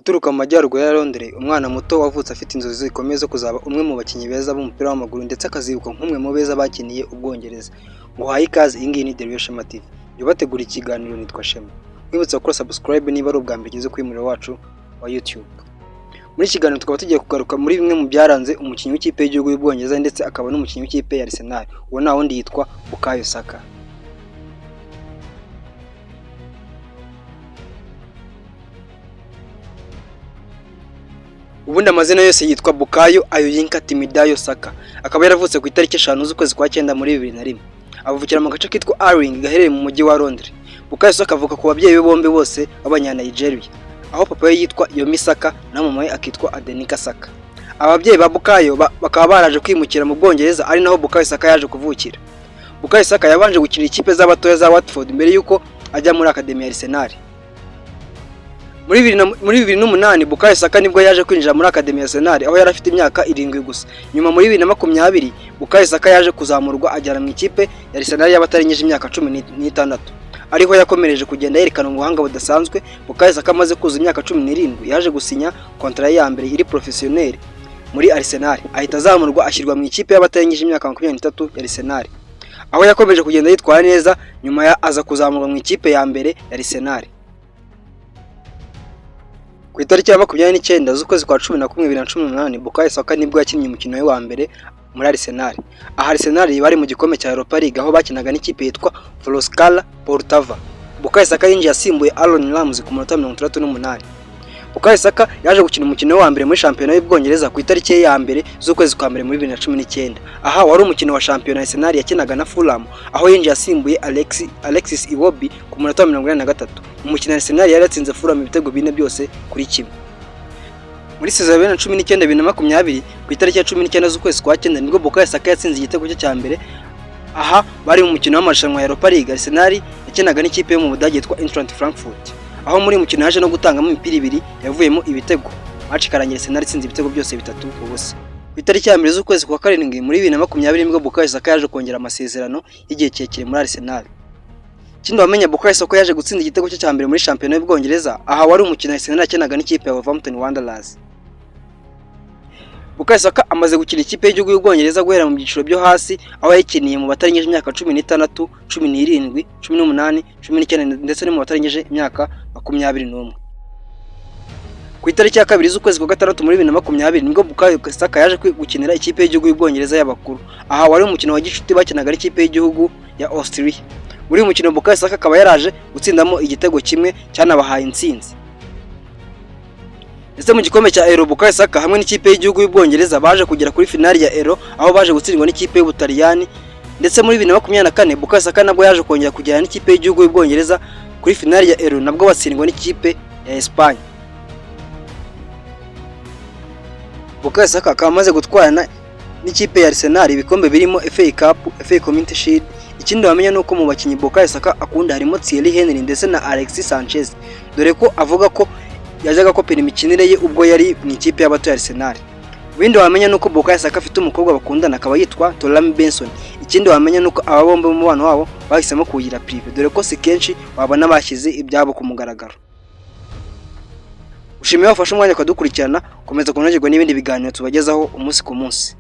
Uturuka mu majyaruguru ya Londres, umwana muto wavutse afite inzozi zikomeye zo kuzaba umwe mu bakinnyi beza b'umupira w'amaguru ndetse akazibuka nk'umwe mu beza bakiniye Ubwongereza. Muhaye ikaze, iyi ngiyi ni The Real Shema TV. Yabategura ikiganiro nitwa Shema. Mwibutsa gukora subscribe niba ari ubwa mbere ugeze kuri muriro wacu wa YouTube. Muri iki kiganiro tukaba tugiye kugaruka muri bimwe mu byaranze umukinnyi w'ikipe y'igihugu y'Ubwongereza ndetse akaba n'umukinnyi w'ikipe ya Arsenal. Uwo nta wundi yitwa Bukayo Saka. Ubundi amazina yose yitwa Bukayo Ayoyinka Timidayo Saka. Akaba yaravutse ku itariki 5 z'ukwezi kwa 9 muri 2001. Avukira mu gace kitwa Arling gaherereye mu mujyi wa Londres. Bukayo Saka avuka ku babyeyi be bombi bose b'Abanya-Nigeria, aho papa we yitwa Yomi Saka na mama we akitwa Adenika Saka. Ababyeyi ba Bukayo bakaba baraje kwimukira mu Bwongereza, ari naho Bukayo Saka yaje kuvukira. Bukayo Saka yabanje gukina ikipe z'abatoya za Watford mbere yuko ajya muri Academy ya Arsenal. Muri 2008 Bukayo Saka nibwo yaje kwinjira muri Academy ya Arsenal, aho yari afite imyaka 7 gusa. Nyuma muri 2020 Bukayo Saka yaje kuzamurwa ajyana mu ikipe ya Arsenal y'abatarengeje imyaka 16, ariho yakomereje kugenda yerekana ubuhanga budasanzwe. Bukayo Saka amaze kuza imyaka 17 yaje gusinya kontra ya mbere iri professionnel muri Arsenal, ahita azamurwa ashyirwa mu ikipe y'abatarengeje imyaka 23 ya Arsenal, aho yakomeje kugenda yitwara neza. Nyuma aza kuzamurwa mu ikipe ya mbere ya Arsenal. Ku itariki ya 29 z'ukwezi kwa 11 2018 Bukayo Saka nibwo yakinnye umukino we wa mbere muri Arsenal. Aha Arsenal bari mu gikombe cya Europa League aho bakinaga n'ikipe yitwa Floskala Poltava. Bukayo Saka yinjiye asimbuye Aaron Ramsey ku munota 38. Bukayo Saka yaje gukina umukino we wa mbere muri shampiyona y'Ubwongereza ku itariki ya mbere z'ukwezi kwa mbere muri 2019. Aha wari umukino wa shampiyona Arsenal yakinaga na Fulham, aho yinjiye asimbuye Alexis Iwobi ku munota 43. Umukino Arsenal yari yatsinze Fulham ibitego 4 byose kuri kimwe. Muri season ya 2019-2020 ku itariki ya 19 z'ukwezi kwa 9 nibwo Bukayo Saka yatsinze igitego cye cya mbere. Aha bari mu mukino w'amarushanwa ya Europa League. Arsenal yakinaga n'ikipe yo mu Budage yitwa Eintracht Frankfurt, aho muri mukino yaje no gutangamo imipira 2 yavuyemo ibitego. Match karangira Arsenal itsinze ibitego byose 3-0. Ku itariki ya 2 z'ukwezi kwa 7 muri 2020 nibwo Bukayo Saka yaje kongera amasezerano y'igihe kirekire muri Arsenal. Ikindi wamenya, Bukayo Saka yaje gutsinda igitego cye cya mbere muri shampiyona y'Ubwongereza. Aha wari umukino Arsenal yakinaga n'ikipe ya Wolverhampton Wanderers. Bukayo Saka amaze gukina ikipe y'igihugu y'Ubwongereza guhera mu byiciro byo hasi, aho yayikiniye mu batarengeje imyaka 16, 17, 18, 19 ndetse no mu batarengeje imyaka 21. Ku itariki ya 2 z'ukwezi kwa 6 muri 2020 nibwo Bukayo Saka yaje gukinira ikipe y'igihugu y'Ubwongereza y'abakuru. Aha wari umukino wa gicuti bakinaga n'ikipe y'igihugu ya Austria. Muri mukino Bukayo Saka akaba yaraje gutsindamo igitego kimwe cyanabahaye intsinzi. Ndetse mu gikombe cya Euro Bukayo Saka hamwe n'ikipe y'igihugu y'Ubwongereza baje kugera kuri finali ya Euro, aho baje gutsindwa n'ikipe y'Ubutaliyani. Ndetse muri 2024 Bukayo Saka nabwo yaje kongera kujyana n'ikipe y'igihugu y'Ubwongereza kuri finali ya Euro, nabwo batsindwa n'ikipe ya Espagne. Bukayo Saka akaba amaze gutwarana n'ikipe ya Arsenal ibikombe birimo FA Cup, FA Community Shield. Ikindi wamenya nuko mu bakinnyi Bukayo Saka akunda harimo Thierry Henry ndetse na Alexis Sanchez, dore ko avuga ko yajaga kopera imikinire ye ubwo yari mu ikipe y'abato ya Arsenal. Ibindi wamenya nuko Bukayo Saka afite umukobwa bakundana akaba yitwa Toram Benson. Ikindi wamenya nuko aba bombi mu mubano wabo bahisemo kugira prive, dore ko si kenshi wabona bashyize ibyabo ku mugaragaro. Ushimiye wafashe umwanya ukadukurikirana, komeza kunogerwa n'ibindi biganiro tubagezaho umunsi ku munsi.